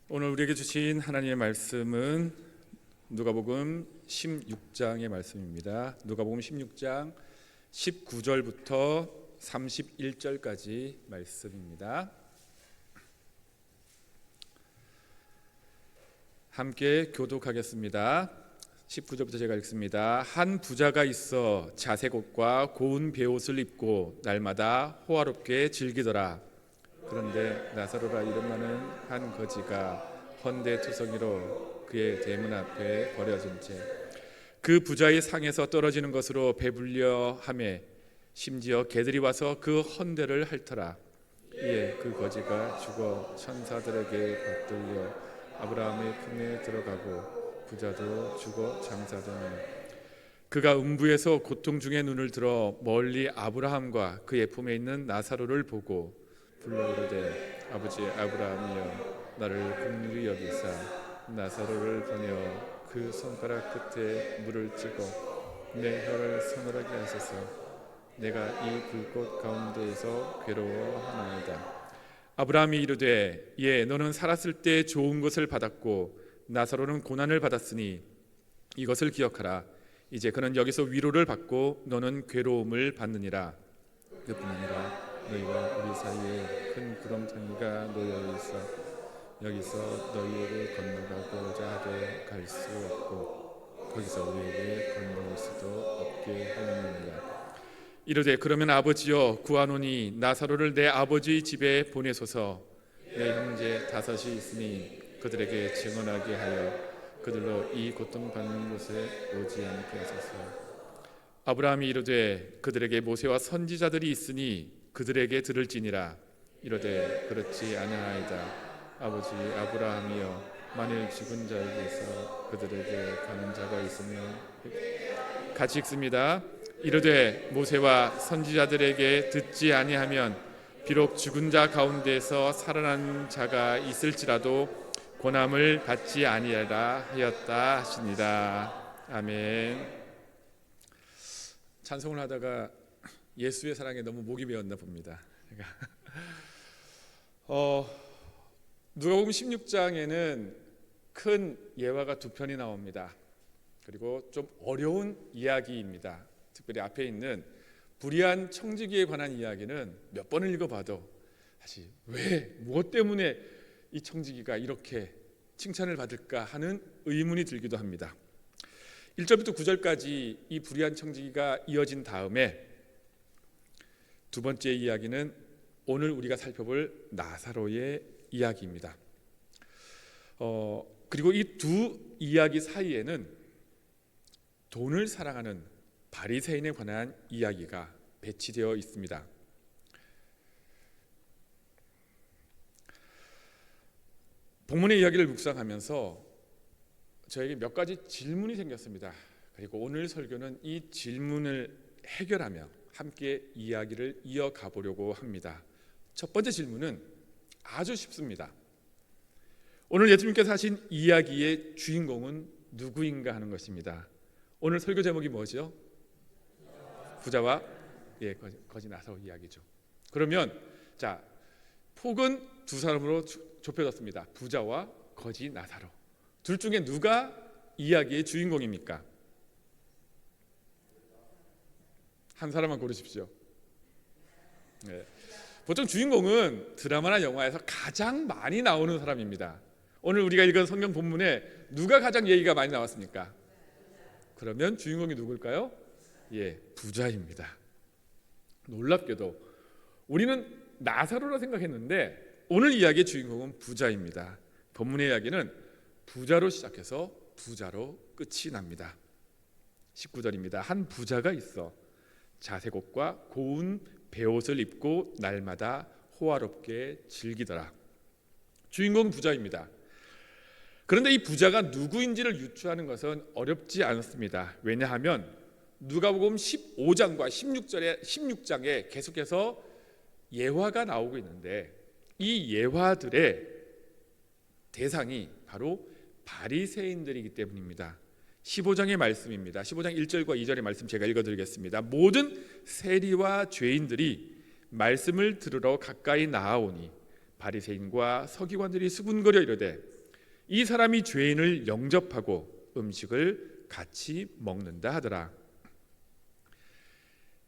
오늘 우리에게 주신 하나님의 말씀은 누가복음 16장의 말씀입니다. 누가복음 16장 19절부터 31절까지 말씀입니다. 함께 교독하겠습니다. 19절부터 제가 읽습니다. 한 부자가 있어 자색 옷과 고운 베옷을 입고 날마다 호화롭게 즐기더라. 그런데 나사로라 이름 많은 한 거지가 헌데투성이로 그의 대문 앞에 버려진 채 그 부자의 상에서 떨어지는 것으로 배불려 하매 심지어 개들이 와서 그 헌데를 핥더라. 이에 그 거지가 죽어 천사들에게 받들려 아브라함의 품에 들어가고 부자도 죽어 장사되니 그가 음부에서 고통 중에 눈을 들어 멀리 아브라함과 그의 품에 있는 나사로를 보고 불러 이르되 아버지 아브라함이여 나를 긍휼히 여기사 나사로를 보내어 그 손가락 끝에 물을 찍어 내 혀를 서늘하게 하소서. 내가 이 불꽃 가운데에서 괴로워하나이다. 아브라함이 이르되 예 너는 살았을 때 좋은 것을 받았고 나사로는 고난을 받았으니 이것을 기억하라. 이제 그는 여기서 위로를 받고 너는 괴로움을 받느니라. 그뿐 아니라 너희와 우리 사이에 큰 구렁텅이가 놓여 있어 여기서 너희를 건너가고자 하되 갈 수 없고 거기서 우리에게 건너올 수도 없게 하느니라. 이르되 그러면 아버지여 구하노니 나사로를 내 아버지 집에 보내소서. 내 형제 다섯이 있으니 그들에게 증언하게 하여 그들로 이 고통받는 곳에 오지 않게 하소서. 아브라함이 이르되 그들에게 모세와 선지자들이 있으니 그들에게 들을지니라. 이르되 그렇지 아니하이다. 아버지 아브라함이여 만일 죽은 자에게서 그들에게 가는 자가 있으면 같이 읽습니다. 이르되 모세와 선지자들에게 듣지 아니하면 비록 죽은 자 가운데서 살아난 자가 있을지라도 고난을 받지 아니하라 하였다 하시니라. 아멘. 찬송을 하다가 예수의 사랑에 너무 목이 메었나 봅니다. 누가복음 16장에는 큰 예화가 두 편이 나옵니다. 그리고 좀 어려운 이야기입니다. 특별히 앞에 있는 불의한 청지기에 관한 이야기는 몇 번을 읽어봐도 사실 왜, 무엇 때문에 이 청지기가 이렇게 칭찬을 받을까 하는 의문이 들기도 합니다. 1절부터 9절까지 이 불의한 청지기가 이어진 다음에 두 번째 이야기는 오늘 우리가 살펴볼 나사로의 이야기입니다. 그리고 이 두 이야기 사이에는 돈을 사랑하는 바리새인에 관한 이야기가 배치되어 있습니다. 본문의 이야기를 묵상하면서 저에게 몇 가지 질문이 생겼습니다. 그리고 오늘 설교는 이 질문을 해결하며 함께 이야기를 이어가 보려고 합니다. 첫 번째 질문은 아주 쉽습니다. 오늘 예수님께서 하신 이야기의 주인공은 누구인가 하는 것입니다. 오늘 설교 제목이 뭐죠? 부자와 거지 나사로 이야기죠. 그러면 자, 폭은 두 사람으로 좁혀졌습니다. 부자와 거지 나사로. 둘 중에 누가 이야기의 주인공입니까? 한 사람만 고르십시오. 네. 보통 주인공은 드라마나 영화에서 가장 많이 나오는 사람입니다. 오늘 우리가 읽은 성경 본문에 누가 가장 얘기가 많이 나왔습니까? 그러면 주인공이 누굴까요? 부자입니다. 놀랍게도 우리는 나사로라 생각했는데 오늘 이야기의 주인공은 부자입니다. 본문의 이야기는 부자로 시작해서 부자로 끝이 납니다. 19절입니다. 한 부자가 있어 자색 옷과 고운 베옷을 입고 날마다 호화롭게 즐기더라. 주인공은 부자입니다. 그런데 이 부자가 누구인지를 유추하는 것은 어렵지 않습니다. 왜냐하면 누가복음 15장과 16장에 계속해서 예화가 나오고 있는데 이 예화들의 대상이 바로 바리새인들이기 때문입니다. 15장의 말씀입니다. 15장 1절과 2절의 말씀 제가 읽어드리겠습니다. 모든 세리와 죄인들이 말씀을 들으러 가까이 나아오니 바리새인과 서기관들이 수군거려 이르되 이 사람이 죄인을 영접하고 음식을 같이 먹는다 하더라.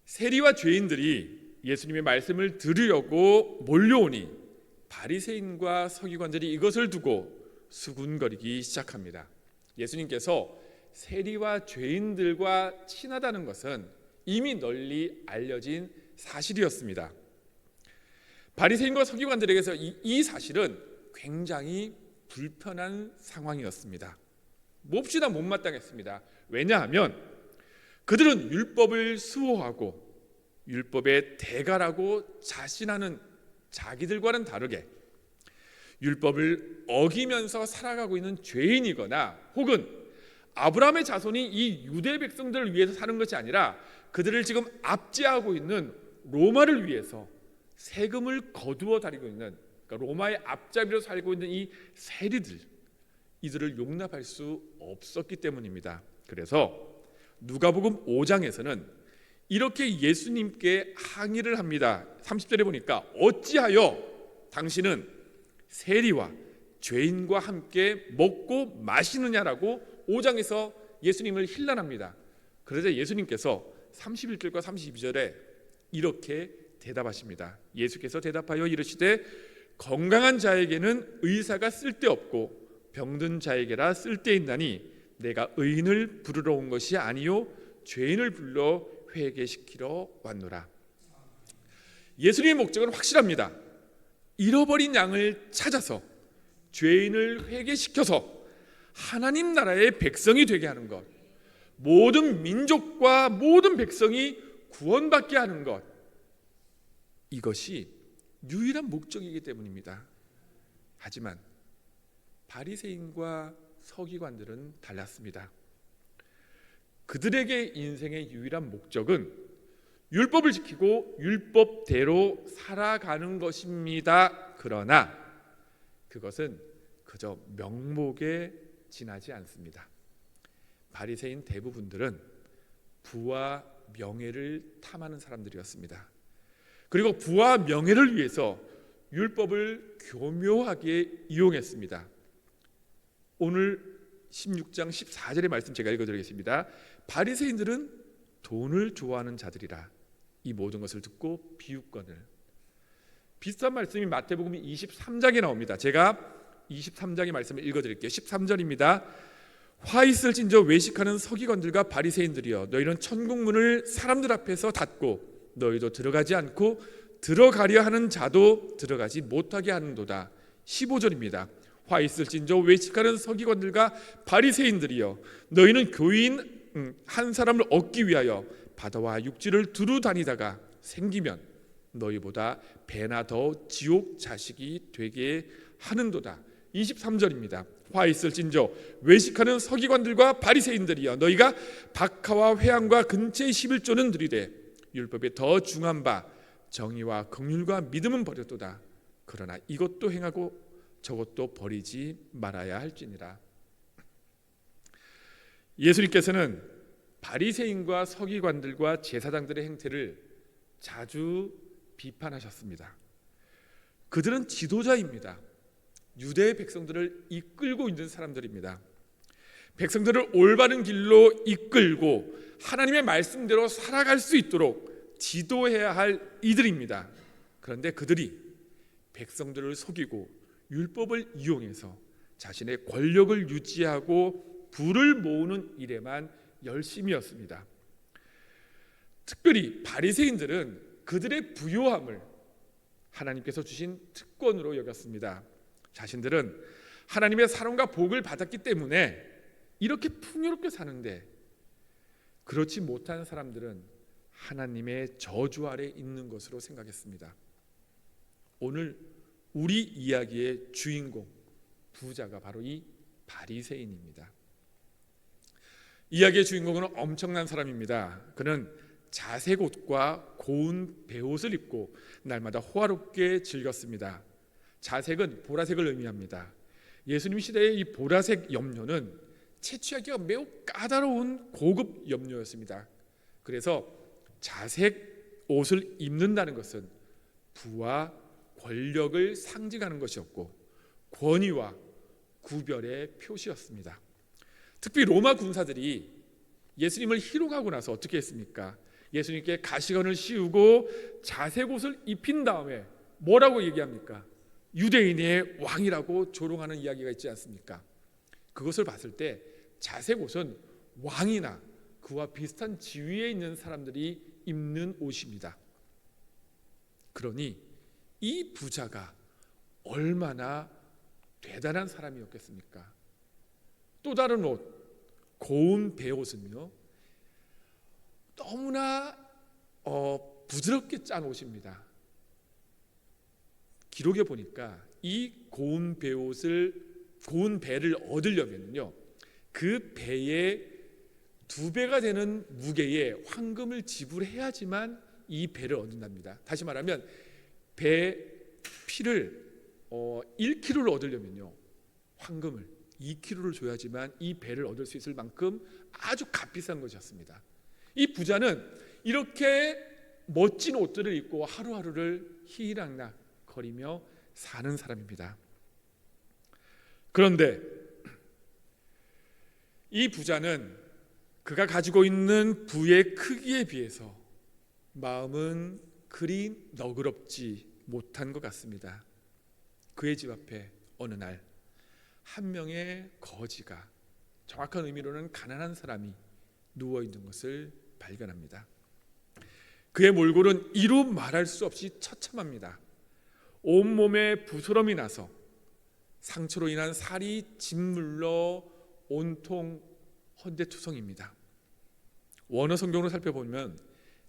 세리와 죄인들이 예수님의 말씀을 들으려고 몰려오니 바리새인과 서기관들이 이것을 두고 수군거리기 시작합니다. 예수님께서 세리와 죄인들과 친하다는 것은 이미 널리 알려진 사실이었습니다. 바리새인과 서기관들에게서 이 사실은 굉장히 불편한 상황이었습니다. 몹시나 못마땅했습니다. 왜냐하면 그들은 율법을 수호하고 율법의 대가라고 자신하는 자기들과는 다르게 율법을 어기면서 살아가고 있는 죄인이거나 혹은 아브라함의 자손이 이 유대 백성들을 위해서 사는 것이 아니라 그들을 지금 압제하고 있는 로마를 위해서 세금을 거두어 다니고 있는, 그러니까 로마의 앞잡이로 살고 있는 이 세리들, 이들을 용납할 수 없었기 때문입니다. 그래서 누가복음 5장에서는 이렇게 예수님께 항의를 합니다. 30절에 보니까 어찌하여 당신은 세리와 죄인과 함께 먹고 마시느냐라고 5장에서 예수님을 힐난합니다. 그러자 예수님께서 31절과 32절에 이렇게 대답하십니다. 예수께서 대답하여 이르시되 건강한 자에게는 의사가 쓸데없고 병든 자에게라 쓸데있나니 내가 의인을 부르러 온 것이 아니요 죄인을 불러 회개시키러 왔노라. 예수님의 목적은 확실합니다. 잃어버린 양을 찾아서 죄인을 회개시켜서 하나님 나라의 백성이 되게 하는 것, 모든 민족과 모든 백성이 구원받게 하는 것, 이것이 유일한 목적이기 때문입니다. 하지만 바리새인과 서기관들은 달랐습니다. 그들에게 인생의 유일한 목적은 율법을 지키고 율법대로 살아가는 것입니다. 그러나 그것은 그저 명목에 지나지 않습니다. 바리새인 대부분들은 부와 명예를 탐하는 사람들이었습니다. 그리고 부와 명예를 위해서 율법을 교묘하게 이용했습니다. 오늘 16장 14절의 말씀 제가 읽어드리겠습니다. 바리새인들은 돈을 좋아하는 자들이라 이 모든 것을 듣고 비웃거늘. 비슷한 말씀이 마태복음 23장에 나옵니다. 제가 23장의 말씀을 읽어드릴게요. 13절입니다. 화 있을진저 외식하는 서기관들과 바리새인들이여 너희는 천국문을 사람들 앞에서 닫고 너희도 들어가지 않고 들어가려 하는 자도 들어가지 못하게 하는도다. 15절입니다. 화 있을진저 외식하는 서기관들과 바리새인들이여 너희는 교인 한 사람을 얻기 위하여 바다와 육지를 두루 다니다가 생기면 너희보다 배나 더 지옥 자식이 되게 하는도다. 23절입니다. 화 있을진저 외식하는 서기관들과 바리새인들이여 너희가 박하와 회향과 근처의 11조는 들이되 율법에 더 중한 바 정의와 긍휼과 믿음은 버렸도다. 그러나 이것도 행하고 저것도 버리지 말아야 할지니라. 예수님께서는 바리새인과 서기관들과 제사장들의 행태를 자주 비판하셨습니다. 그들은 지도자입니다. 유대 백성들을 이끌고 있는 사람들입니다. 백성들을 올바른 길로 이끌고 하나님의 말씀대로 살아갈 수 있도록 지도해야 할 이들입니다. 그런데 그들이 백성들을 속이고 율법을 이용해서 자신의 권력을 유지하고 부를 모으는 일에만 열심이었습니다. 특별히 바리새인들은 그들의 부요함을 하나님께서 주신 특권으로 여겼습니다. 자신들은 하나님의 사랑과 복을 받았기 때문에 이렇게 풍요롭게 사는데 그렇지 못한 사람들은 하나님의 저주 아래 있는 것으로 생각했습니다. 오늘 우리 이야기의 주인공 부자가 바로 이 바리새인입니다. 이야기의 주인공은 엄청난 사람입니다. 그는 자색 옷과 고운 베옷을 입고 날마다 호화롭게 즐겼습니다. 자색은 보라색을 의미합니다. 예수님 시대의 이 보라색 염료는 채취하기가 매우 까다로운 고급 염료였습니다. 그래서 자색 옷을 입는다는 것은 부와 권력을 상징하는 것이었고 권위와 구별의 표시였습니다. 특히 로마 군사들이 예수님을 희롱하고 나서 어떻게 했습니까? 예수님께 가시관을 씌우고 자색옷을 입힌 다음에 뭐라고 얘기합니까? 유대인의 왕이라고 조롱하는 이야기가 있지 않습니까? 그것을 봤을 때 자색옷은 왕이나 그와 비슷한 지위에 있는 사람들이 입는 옷입니다. 그러니 이 부자가 얼마나 대단한 사람이었겠습니까? 또 다른 옷, 고운 베옷은요, 너무나 부드럽게 짠 옷입니다. 기록에 보니까 이 고운 배를 얻으려면요, 그 배의 2배가 되는 무게의 황금을 지불해야지만 이 배를 얻는답니다. 다시 말하면 배 피를 1kg를 얻으려면요, 황금을 2kg를 줘야지만 이 배를 얻을 수 있을 만큼 아주 값비싼 것이었습니다. 이 부자는 이렇게 멋진 옷들을 입고 하루하루를 희희락락 거리며 사는 사람입니다. 그런데 이 부자는 그가 가지고 있는 부의 크기에 비해서 마음은 그리 너그럽지 못한 것 같습니다. 그의 집 앞에 어느 날 한 명의 거지가, 정확한 의미로는 가난한 사람이 누워있는 것을 발견합니다. 그의 몰골은 이루 말할 수 없이 처참합니다. 온몸에 부스럼이 나서 상처로 인한 살이 짓물러 온통 헌대투성입니다. 원어 성경으로 살펴보면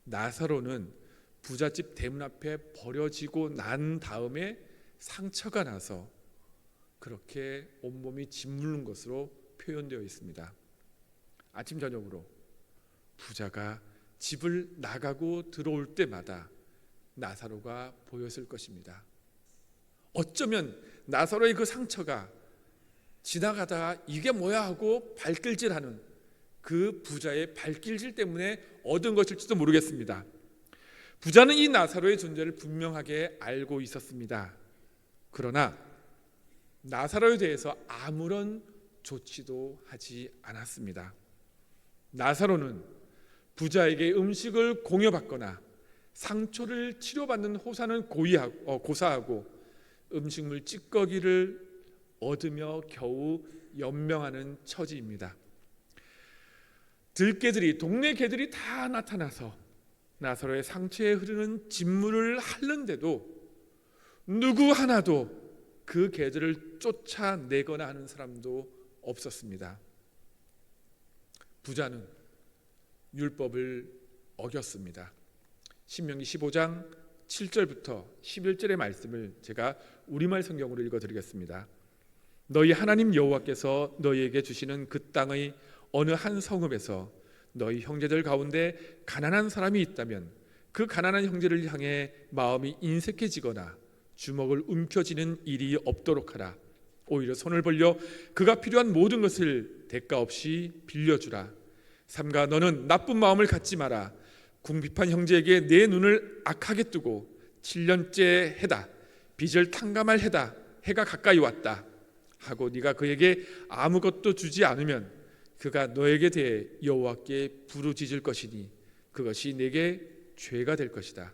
나사로는 부잣집 대문 앞에 버려지고 난 다음에 상처가 나서 그렇게 온몸이 짓무른 것으로 표현되어 있습니다. 아침 저녁으로 부자가 집을 나가고 들어올 때마다 나사로가 보였을 것입니다. 어쩌면 나사로의 그 상처가 지나가다가 이게 뭐야 하고 발길질하는 그 부자의 발길질 때문에 얻은 것일지도 모르겠습니다. 부자는 이 나사로의 존재를 분명하게 알고 있었습니다. 그러나 나사로에 대해서 아무런 조치도 하지 않았습니다. 나사로는 부자에게 음식을 공여받거나 상처를 치료받는 호사는 고사하고 음식물 찌꺼기를 얻으며 겨우 연명하는 처지입니다. 들개들이, 동네 개들이 다 나타나서 나사로의 상처에 흐르는 진물을 핥는데도 누구 하나도 그 개들을 쫓아내거나 하는 사람도 없었습니다. 부자는 율법을 어겼습니다. 신명기 15장 7절부터 11절의 말씀을 제가 우리말 성경으로 읽어드리겠습니다. 너희 하나님 여호와께서 너희에게 주시는 그 땅의 어느 한 성읍에서 너희 형제들 가운데 가난한 사람이 있다면 그 가난한 형제를 향해 마음이 인색해지거나 주먹을 움켜쥐는 일이 없도록 하라. 오히려 손을 벌려 그가 필요한 모든 것을 대가 없이 빌려주라. 삼가 너는 나쁜 마음을 갖지 마라. 궁핍한 형제에게 내 눈을 악하게 뜨고 7년째 해다 빚을 탕감할 해가 가까이 왔다 하고 네가 그에게 아무것도 주지 않으면 그가 너에게 대해 여호와께 부르짖을 것이니 그것이 내게 죄가 될 것이다.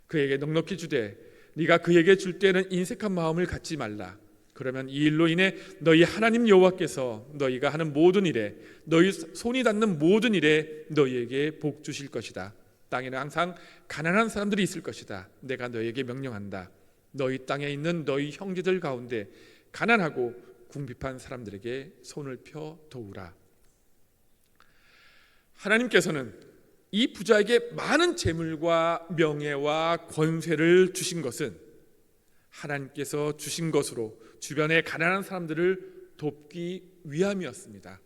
그에게 넉넉히 주되 네가 그에게 줄 때는 인색한 마음을 갖지 말라. 그러면 이 일로 인해 너희 하나님 여호와께서 너희가 하는 모든 일에, 너희 손이 닿는 모든 일에 너희에게 복 주실 것이다. 땅에는 항상 가난한 사람들이 있을 것이다. 내가 너희에게 명령한다. 너희 땅에 있는 너희 형제들 가운데 가난하고 궁핍한 사람들에게 손을 펴 도우라. 하나님께서는 이 부자에게 많은 재물과 명예와 권세를 주신 것은 하나님께서 주신 것으로 주변의 가난한 사람들을 돕기 위함이었습니다.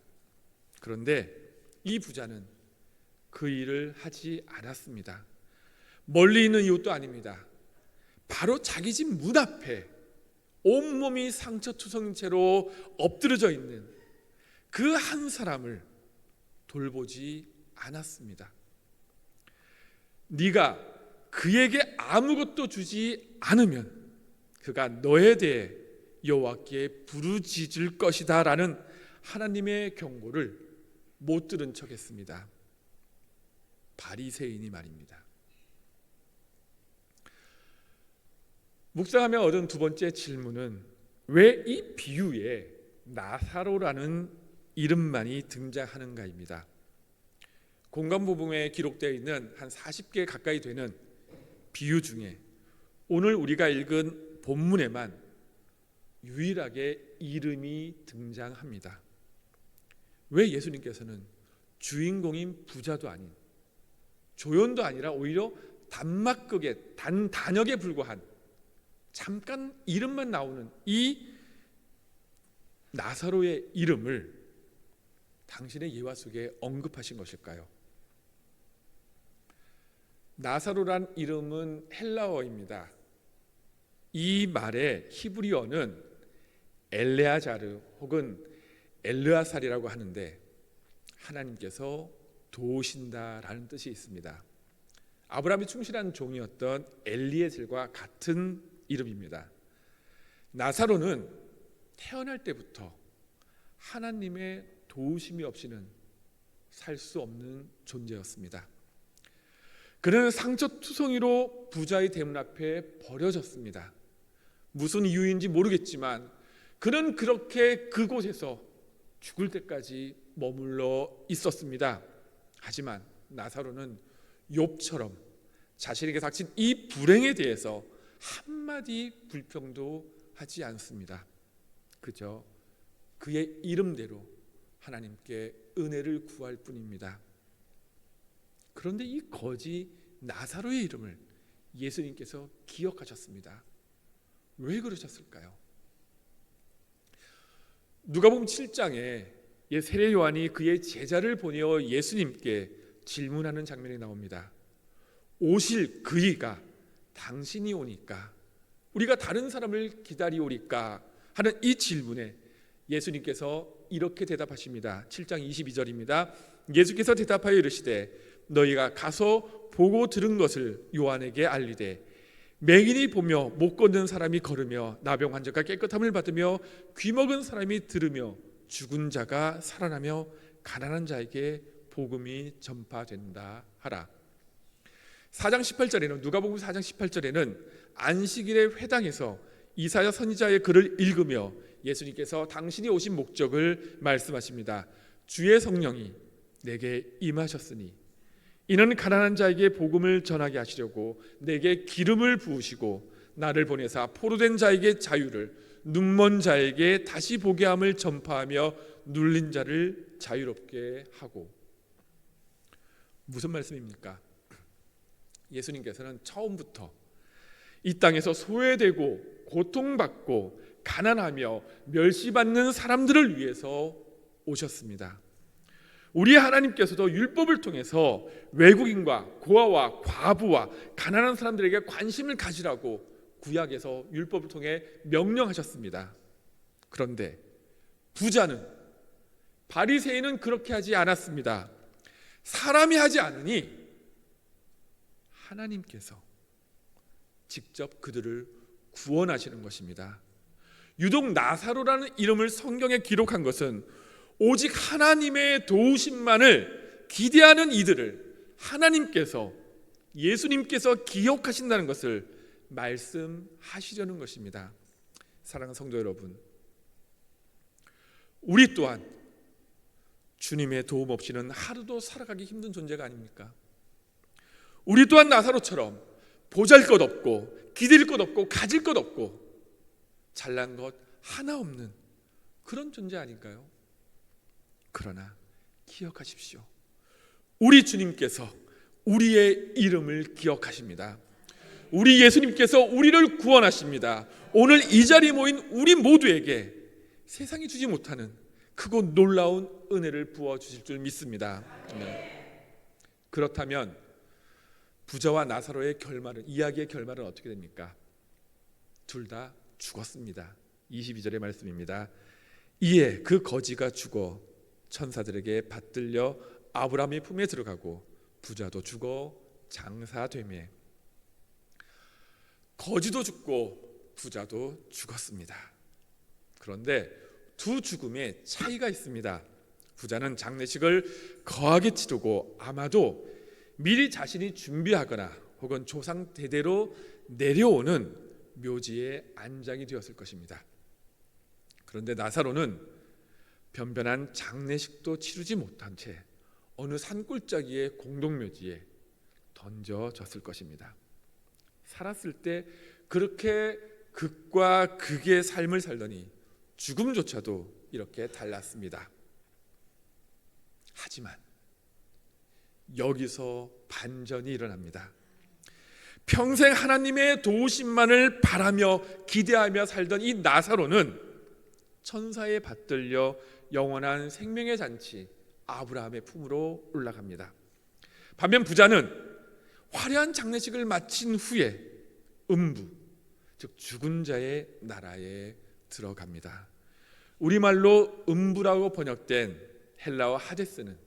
그런데 이 부자는 그 일을 하지 않았습니다. 멀리 있는 이웃도 아닙니다. 바로 자기 집 문 앞에 온몸이 상처투성인 채로 엎드러져 있는 그 한 사람을 돌보지 않았습니다. 네가 그에게 아무것도 주지 않으면 그가 너에 대해 여호와께 부르짖을 것이다 라는 하나님의 경고를 못 들은 척했습니다. 바리새인이 말입니다. 묵상하며 얻은 두 번째 질문은 왜 이 비유에 나사로라는 이름만이 등장하는가입니다. 공관복음에 기록되어 있는 한 40개 가까이 되는 비유 중에 오늘 우리가 읽은 본문에만 유일하게 이름이 등장합니다. 왜 예수님께서는 주인공인 부자도 아닌 조연도 아니라 오히려 단막극의 단역에 불과한 잠깐 이름만 나오는 이 나사로의 이름을 당신의 예화 속에 언급하신 것일까요? 나사로란 이름은 헬라어입니다. 이 말의 히브리어는 엘레아자르 혹은 엘르아살이라고 하는데 하나님께서 도우신다라는 뜻이 있습니다. 아브라함이 충실한 종이었던 엘리에셀과 같은 이름입니다. 나사로는 태어날 때부터 하나님의 도우심이 없이는 살 수 없는 존재였습니다. 그는 상처투성이로 부자의 대문 앞에 버려졌습니다. 무슨 이유인지 모르겠지만 그는 그렇게 그곳에서 죽을 때까지 머물러 있었습니다. 하지만 나사로는 욥처럼 자신에게 닥친 이 불행에 대해서 한마디 불평도 하지 않습니다. 그저 그의 이름대로 하나님께 은혜를 구할 뿐입니다. 그런데 이 거지 나사로의 이름을 예수님께서 기억하셨습니다. 왜 그러셨을까요? 누가복음 7장에 세례 요한이 그의 제자를 보내어 예수님께 질문하는 장면이 나옵니다. 오실 그이가 당신이 오니까 우리가 다른 사람을 기다리오리까 하는 이 질문에 예수님께서 이렇게 대답하십니다. 7장 22절입니다. 예수께서 대답하여 이르시되 너희가 가서 보고 들은 것을 요한에게 알리되 맹인이 보며 못 걷는 사람이 걸으며 나병 환자가 깨끗함을 받으며 귀먹은 사람이 들으며 죽은 자가 살아나며 가난한 자에게 복음이 전파된다 하라. 4장 18절에는 누가복음 4장 18절에는 안식일의 회당에서 이사야 선지자의 글을 읽으며 예수님께서 당신이 오신 목적을 말씀하십니다. 주의 성령이 내게 임하셨으니 이는 가난한 자에게 복음을 전하게 하시려고 내게 기름을 부으시고 나를 보내사 포로된 자에게 자유를 눈먼 자에게 다시 보게 함을 전파하며 눌린 자를 자유롭게 하고. 무슨 말씀입니까? 예수님께서는 처음부터 이 땅에서 소외되고 고통받고 가난하며 멸시받는 사람들을 위해서 오셨습니다. 우리 하나님께서도 율법을 통해서 외국인과 고아와 과부와 가난한 사람들에게 관심을 가지라고 구약에서 율법을 통해 명령하셨습니다. 그런데 부자는, 바리새인은 그렇게 하지 않았습니다. 사람이 하지 않으니 하나님께서 직접 그들을 구원하시는 것입니다. 유독 나사로라는 이름을 성경에 기록한 것은 오직 하나님의 도우심만을 기대하는 이들을 하나님께서, 예수님께서 기억하신다는 것을 말씀하시려는 것입니다. 사랑하는 성도 여러분, 우리 또한 주님의 도움 없이는 하루도 살아가기 힘든 존재가 아닙니까? 우리 또한 나사로처럼 보잘것없고 기댈 것 없고 가질 것 없고 잘난 것 하나 없는 그런 존재 아닌가요? 그러나 기억하십시오. 우리 주님께서 우리의 이름을 기억하십니다. 우리 예수님께서 우리를 구원하십니다. 오늘 이 자리에 모인 우리 모두에게 세상이 주지 못하는 크고 놀라운 은혜를 부어주실 줄 믿습니다. 그렇다면 부자와 나사로의 결말은, 이야기의 결말은 어떻게 됩니까? 둘 다 죽었습니다. 22절의 말씀입니다. 이에 그 거지가 죽어 천사들에게 받들려 아브라함의 품에 들어가고 부자도 죽어 장사되매. 거지도 죽고 부자도 죽었습니다. 그런데 두 죽음에 차이가 있습니다. 부자는 장례식을 거하게 치르고 아마도 미리 자신이 준비하거나 혹은 조상 대대로 내려오는 묘지에 안장이 되었을 것입니다. 그런데 나사로는 변변한 장례식도 치르지 못한 채 어느 산골짜기의 공동묘지에 던져졌을 것입니다. 살았을 때 그렇게 극과 극의 삶을 살더니 죽음조차도 이렇게 달랐습니다. 하지만 여기서 반전이 일어납니다. 평생 하나님의 도우심만을 바라며 기대하며 살던 이 나사로는 천사에 받들려 영원한 생명의 잔치 아브라함의 품으로 올라갑니다. 반면 부자는 화려한 장례식을 마친 후에 음부, 즉 죽은 자의 나라에 들어갑니다. 우리말로 음부라고 번역된 헬라어 하데스는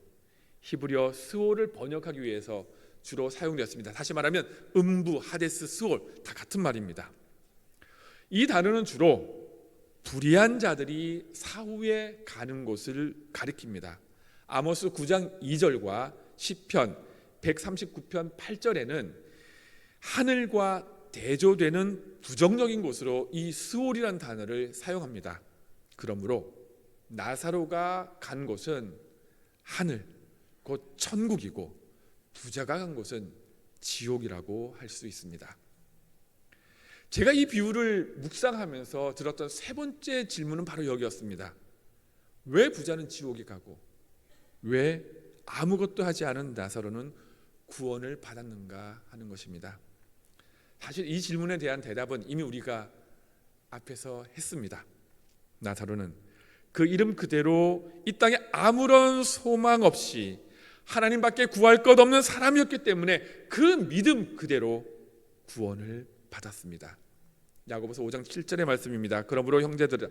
히브리어 스올을 번역하기 위해서 주로 사용되었습니다. 다시 말하면 음부, 하데스, 스올 다 같은 말입니다. 이 단어는 주로 불의한 자들이 사후에 가는 곳을 가리킵니다. 아모스 9장 2절과 시편 139편 8절에는 하늘과 대조되는 부정적인 곳으로 이 스올이라는 단어를 사용합니다. 그러므로 나사로가 간 곳은 하늘, 곧 천국이고 부자가 간 곳은 지옥이라고 할 수 있습니다. 제가 이 비유를 묵상하면서 들었던 세 번째 질문은 바로 여기였습니다. 왜 부자는 지옥에 가고 왜 아무것도 하지 않은 나사로는 구원을 받았는가 하는 것입니다. 사실 이 질문에 대한 대답은 이미 우리가 앞에서 했습니다. 나사로는 그 이름 그대로 이 땅에 아무런 소망 없이 하나님밖에 구할 것 없는 사람이었기 때문에 그 믿음 그대로 구원을 받았습니다. 야고보서 5장 7절의 말씀입니다. 그러므로 형제들아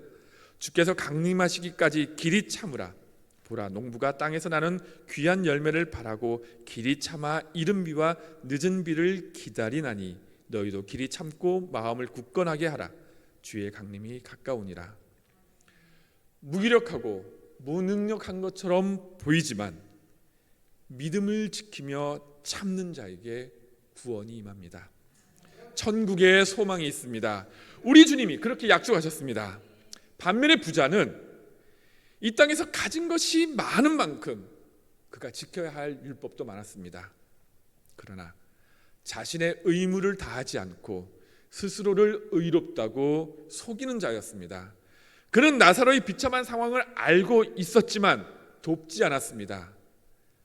주께서 강림하시기까지 길이 참으라. 보라 농부가 땅에서 나는 귀한 열매를 바라고 길이 참아 이른 비와 늦은 비를 기다리나니 너희도 길이 참고 마음을 굳건하게 하라. 주의 강림이 가까우니라. 무기력하고 무능력한 것처럼 보이지만 믿음을 지키며 참는 자에게 구원이 임합니다. 천국에 소망이 있습니다. 우리 주님이 그렇게 약속하셨습니다. 반면에 부자는 이 땅에서 가진 것이 많은 만큼 그가 지켜야 할 율법도 많았습니다. 그러나 자신의 의무를 다하지 않고 스스로를 의롭다고 속이는 자였습니다. 그는 나사로의 비참한 상황을 알고 있었지만 돕지 않았습니다.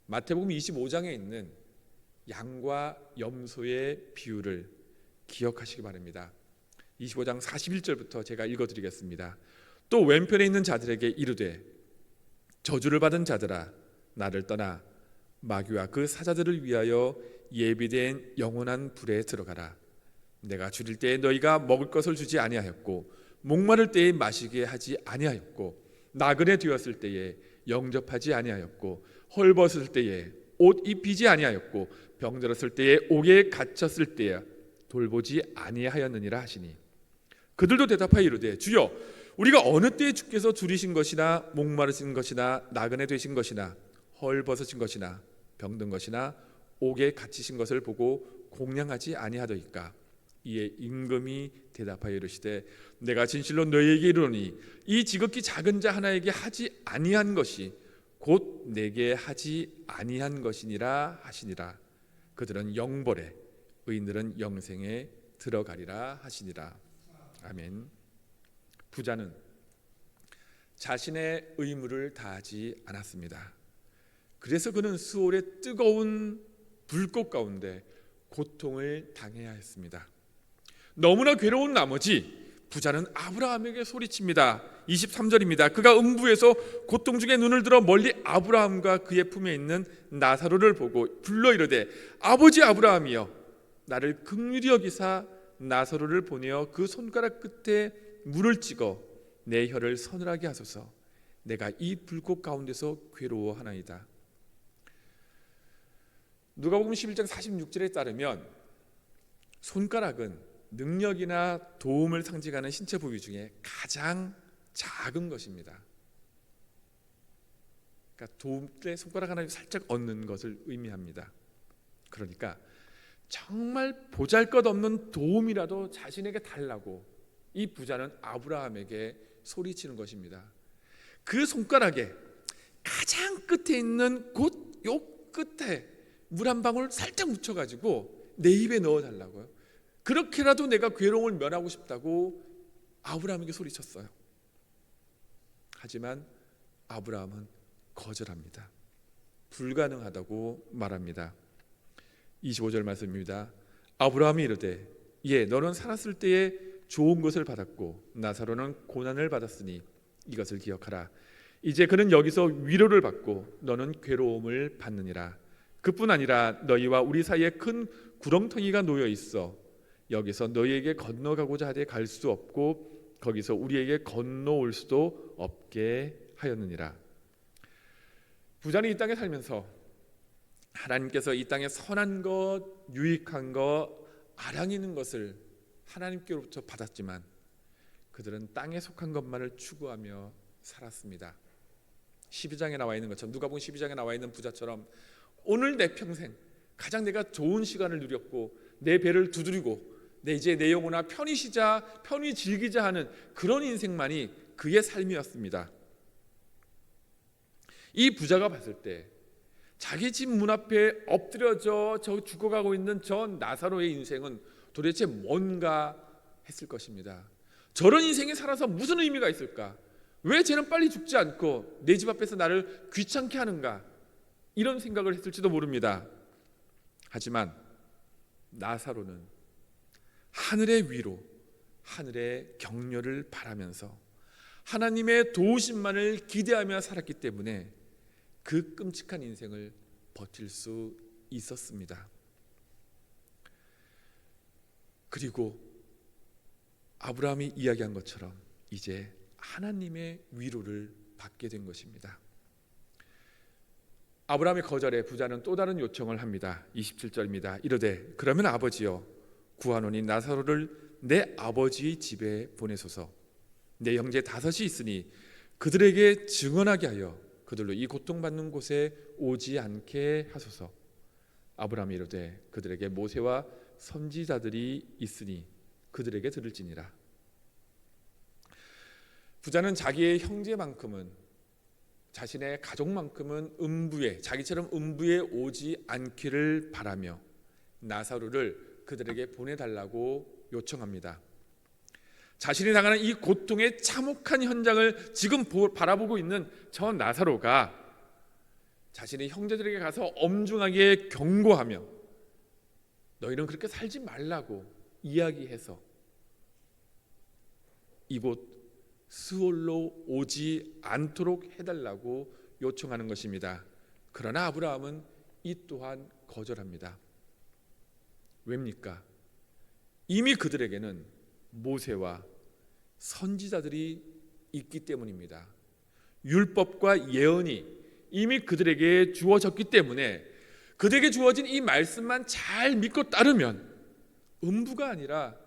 마태복음 25장에 있는 양과 염소의 비유를 기억하시기 바랍니다. 25장 41절부터 제가 읽어드리겠습니다. 또 왼편에 있는 자들에게 이르되 저주를 받은 자들아 나를 떠나 마귀와 그 사자들을 위하여 예비된 영원한 불에 들어가라. 내가 줄일 때에 너희가 먹을 것을 주지 아니하였고 목마를 때에 마시게 하지 아니하였고 나그네 되었을 때에 영접하지 아니하였고 헐벗을 때에 옷 입히지 아니하였고 병들었을 때에 옥에 갇혔을 때에 돌보지 아니하였느니라 하시니 그들도 대답하여 이르되 주여 우리가 어느 때에 주께서 줄이신 것이나 목마르신 것이나 나그네 되신 것이나 헐벗으신 것이나 병든 것이나 옥에 갇히신 것을 보고 공양하지 아니하더이까. 이에 임금이 대답하여 이르시되 내가 진실로 너희에게 이르노니 이 지극히 작은 자 하나에게 하지 아니한 것이 곧 내게 하지 아니한 것이니라 하시니라. 그들은 영벌에 의인들은 영생에 들어가리라 하시니라. 아멘. 부자는 자신의 의무를 다하지 않았습니다. 그래서 그는 스올의 뜨거운 불꽃 가운데 고통을 당해야 했습니다. 너무나 괴로운 나머지 부자는 아브라함에게 소리칩니다. 23절입니다. 그가 음부에서 고통 중에 눈을 들어 멀리 아브라함과 그의 품에 있는 나사로를 보고 불러 이르되 아버지 아브라함이여 나를 긍휼히 여기사 나사로를 보내어 그 손가락 끝에 물을 찍어 내 혀를 서늘하게 하소서. 내가 이 불꽃 가운데서 괴로워하나이다. 누가복음 11장 46절에 따르면 손가락은 능력이나 도움을 상징하는 신체 부위 중에 가장 작은 것입니다. 그러니까 도움때 손가락 하나 살짝 얹는 것을 의미합니다. 그러니까 정말 보잘것없는 도움이라도 자신에게 달라고 이 부자는 아브라함에게 소리치는 것입니다. 그 손가락에 가장 끝에 있는 요 끝에 물 한 방울 살짝 묻혀가지고 내 입에 넣어달라고요. 그렇게라도 내가 괴로움을 면하고 싶다고 아브라함에게 소리쳤어요. 하지만 아브라함은 거절합니다. 불가능하다고 말합니다. 25절 말씀입니다. 아브라함이 이르되 예 너는 살았을 때에 좋은 것을 받았고 나사로는 고난을 받았으니 이것을 기억하라. 이제 그는 여기서 위로를 받고 너는 괴로움을 받느니라. 그뿐 아니라 너희와 우리 사이에 큰 구렁텅이가 놓여 있어 여기서 너희에게 건너가고자 하되 갈 수 없고 거기서 우리에게 건너올 수도 없게 하였느니라. 부자는 이 땅에 살면서 하나님께서 이 땅에 선한 것, 유익한 것, 아랑 있는 것을 하나님께로부터 받았지만 그들은 땅에 속한 것만을 추구하며 살았습니다. 12장에 나와 있는 것처럼, 누가복음 12장에 나와 있는 부자처럼 오늘 내 평생 가장 내가 좋은 시간을 누렸고 내 배를 두드리고 이제 내 영혼아 편히 쉬자, 편히 즐기자 하는 그런 인생만이 그의 삶이었습니다. 이 부자가 봤을 때 자기 집 문 앞에 엎드려져 죽어가고 있는 저 나사로의 인생은 도대체 뭔가 했을 것입니다. 저런 인생에 살아서 무슨 의미가 있을까? 왜 쟤는 빨리 죽지 않고 내 집 앞에서 나를 귀찮게 하는가? 이런 생각을 했을지도 모릅니다. 하지만 나사로는 하늘의 위로, 하늘의 격려를 바라면서 하나님의 도우심만을 기대하며 살았기 때문에 그 끔찍한 인생을 버틸 수 있었습니다. 그리고 아브라함이 이야기한 것처럼 이제 하나님의 위로를 받게 된 것입니다. 아브라함의 거절에 부자는 또 다른 요청을 합니다. 27절입니다. 이르되 그러면 아버지여 구하노니 나사로를 내 아버지의 집에 보내소서. 내 형제 5이 있으니 그들에게 증언하게 하여 그들로 이 고통받는 곳에 오지 않게 하소서. 아브라함이 이르되 그들에게 모세와 선지자들이 있으니 그들에게 들을지니라. 부자는 자기의 형제만큼은, 자신의 가족만큼은 자기처럼 음부에 오지 않기를 바라며 나사로를 그들에게 보내달라고 요청합니다. 자신이 당하는 이 고통의 참혹한 현장을 지금 바라보고 있는 저 나사로가 자신의 형제들에게 가서 엄중하게 경고하며 너희는 그렇게 살지 말라고 이야기해서 이곳 스올로 오지 않도록 해달라고 요청하는 것입니다. 그러나 아브라함은 이 또한 거절합니다. 왜입니까? 이미 그들에게는 모세와 선지자들이 있기 때문입니다. 율법과 예언이 이미 그들에게 주어졌기 때문에 그들에게 주어진 이 말씀만 잘 믿고 따르면 음부가 아니라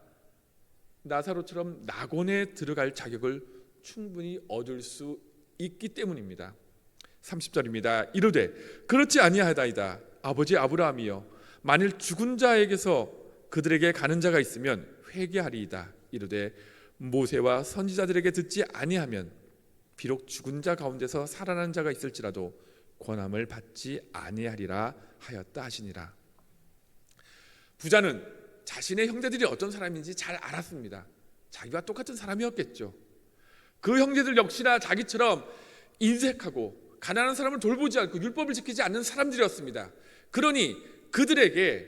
나사로처럼 낙원에 들어갈 자격을 충분히 얻을 수 있기 때문입니다. 30절입니다. 이르되 그렇지 아니하다이다. 아버지 아브라함이여 만일 죽은 자에게서 그들에게 가는 자가 있으면 회개하리이다. 이르되 모세와 선지자들에게 듣지 아니하면 비록 죽은 자 가운데서 살아난 자가 있을지라도 권함을 받지 아니하리라 하였다 하시니라. 부자는 자신의 형제들이 어떤 사람인지 잘 알았습니다. 자기와 똑같은 사람이었겠죠. 그 형제들 역시나 자기처럼 인색하고 가난한 사람을 돌보지 않고 율법을 지키지 않는 사람들이었습니다. 그러니 그들에게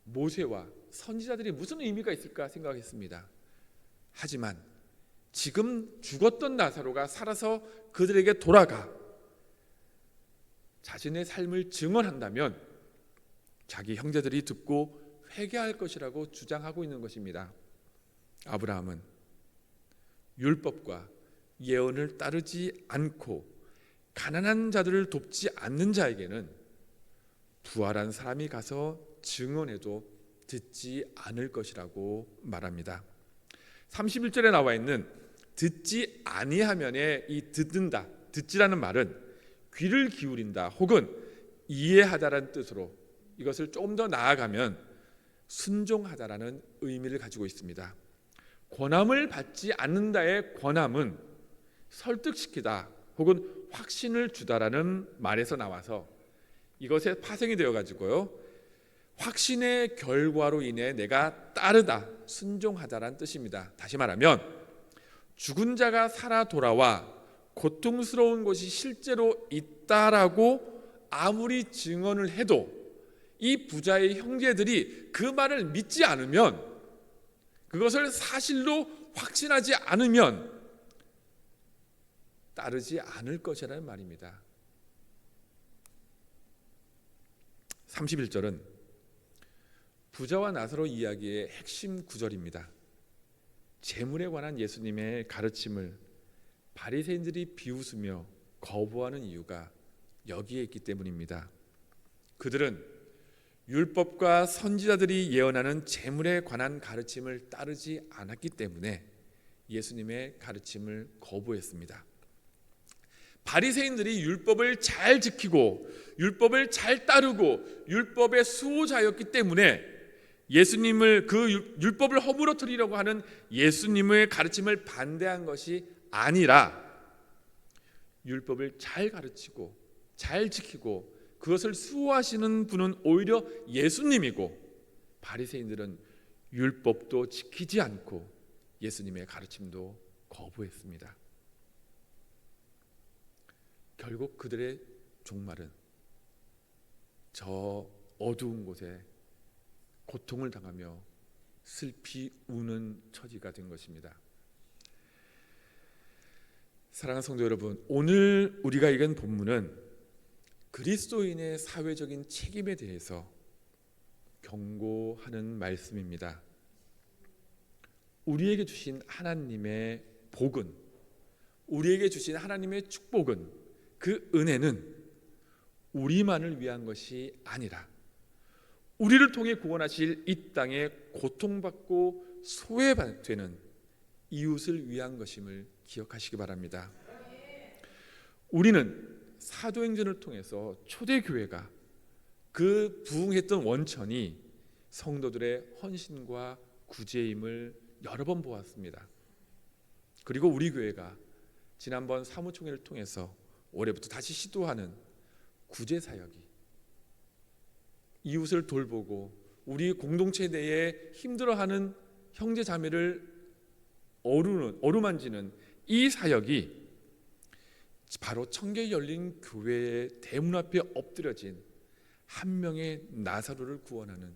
모세와 선지자들이 무슨 의미가 있을까 생각했습니다. 하지만 지금 죽었던 나사로가 살아서 그들에게 돌아가 자신의 삶을 증언한다면 자기 형제들이 듣고 회개할 것이라고 주장하고 있는 것입니다. 아브라함은 율법과 예언을 따르지 않고 가난한 자들을 돕지 않는 자에게는 부활한 사람이 가서 증언해도 듣지 않을 것이라고 말합니다. 31절에 나와 있는 듣지 아니하면에 이 듣는다, 듣지라는 말은 귀를 기울인다 혹은 이해하다라는 뜻으로 이것을 좀 더 나아가면 순종하다라는 의미를 가지고 있습니다. 권함을 받지 않는다의 권함은 설득시키다 혹은 확신을 주다라는 말에서 나와서 이것에 파생이 되어 가지고요, 확신의 결과로 인해 내가 따르다, 순종하다라는 뜻입니다. 다시 말하면 죽은 자가 살아 돌아와 고통스러운 것이 실제로 있다라고 아무리 증언을 해도 이 부자의 형제들이 그 말을 믿지 않으면, 그것을 사실로 확신하지 않으면 따르지 않을 것이라는 말입니다. 31절은 부자와 나사로 이야기의 핵심 구절입니다. 재물에 관한 예수님의 가르침을 바리새인들이 비웃으며 거부하는 이유가 여기에 있기 때문입니다. 그들은 율법과 선지자들이 예언하는 재물에 관한 가르침을 따르지 않았기 때문에 예수님의 가르침을 거부했습니다. 바리새인들이 율법을 잘 지키고 율법을 잘 따르고 율법의 수호자였기 때문에 예수님을, 그 율법을 허물어뜨리려고 하는 예수님의 가르침을 반대한 것이 아니라 율법을 잘 가르치고 잘 지키고 그것을 수호하시는 분은 오히려 예수님이고, 바리새인들은 율법도 지키지 않고 예수님의 가르침도 거부했습니다. 결국 그들의 종말은 저 어두운 곳에 고통을 당하며 슬피 우는 처지가 된 것입니다. 사랑하는 성도 여러분, 오늘 우리가 읽은 본문은 그리스도인의 사회적인 책임에 대해서 경고하는 말씀입니다. 우리에게 주신 하나님의 복은, 우리에게 주신 하나님의 축복은, 그 은혜는 우리만을 위한 것이 아니라 우리를 통해 구원하실 이 땅에 고통받고 소외되는 이웃을 위한 것임을 기억하시기 바랍니다. 우리는 사도행전을 통해서 초대교회가 그 부흥했던 원천이 성도들의 헌신과 구제임을 여러 번 보았습니다. 그리고 우리 교회가 지난번 사무총회를 통해서 올해부터 다시 시도하는 구제사역이 이웃을 돌보고 우리 공동체 내에 힘들어하는 형제 자매를 어루만지는 이 사역이 바로 청계 열린 교회의 대문 앞에 엎드려진 한 명의 나사로를 구원하는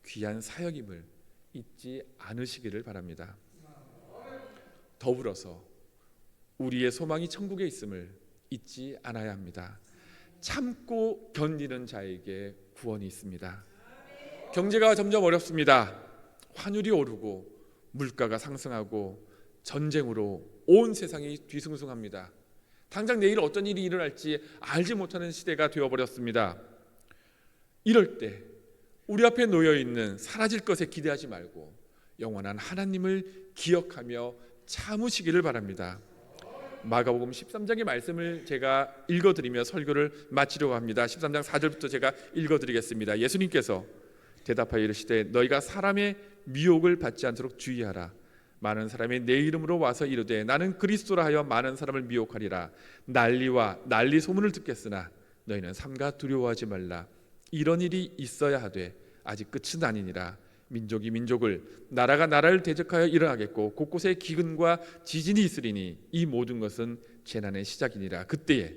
귀한 사역임을 잊지 않으시기를 바랍니다. 더불어서 우리의 소망이 천국에 있음을 잊지 않아야 합니다. 참고 견디는 자에게 구원이 있습니다. 경제가 점점 어렵습니다. 환율이 오르고 물가가 상승하고 전쟁으로 온 세상이 뒤숭숭합니다. 당장 내일 어떤 일이 일어날지 알지 못하는 시대가 되어버렸습니다. 이럴 때 우리 앞에 놓여있는 사라질 것에 기대하지 말고 영원한 하나님을 기억하며 참으시기를 바랍니다. 마가복음 13장의 말씀을 제가 읽어드리며 설교를 마치려고 합니다. 13장 4절부터 제가 읽어드리겠습니다. 예수님께서 대답하여 이르시되 너희가 사람의 미혹을 받지 않도록 주의하라. 많은 사람이 내 이름으로 와서 이르되 나는 그리스도라 하여 많은 사람을 미혹하리라. 난리와 난리 소문을 듣겠으나 너희는 삼가 두려워하지 말라. 이런 일이 있어야 하되 아직 끝은 아니니라. 민족이 민족을, 나라가 나라를 대적하여 일어나겠고 곳곳에 기근과 지진이 있으리니 이 모든 것은 재난의 시작이니라. 그때에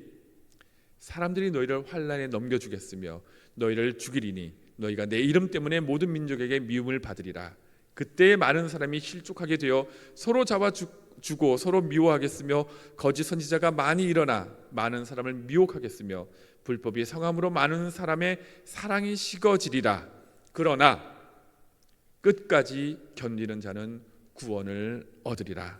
사람들이 너희를 환난에 넘겨주겠으며 너희를 죽이리니 너희가 내 이름 때문에 모든 민족에게 미움을 받으리라. 그때에 많은 사람이 실족하게 되어 서로 잡아주고 서로 미워하겠으며 거짓 선지자가 많이 일어나 많은 사람을 미혹하겠으며 불법이 성함으로 많은 사람의 사랑이 식어지리라. 그러나 끝까지 견디는 자는 구원을 얻으리라.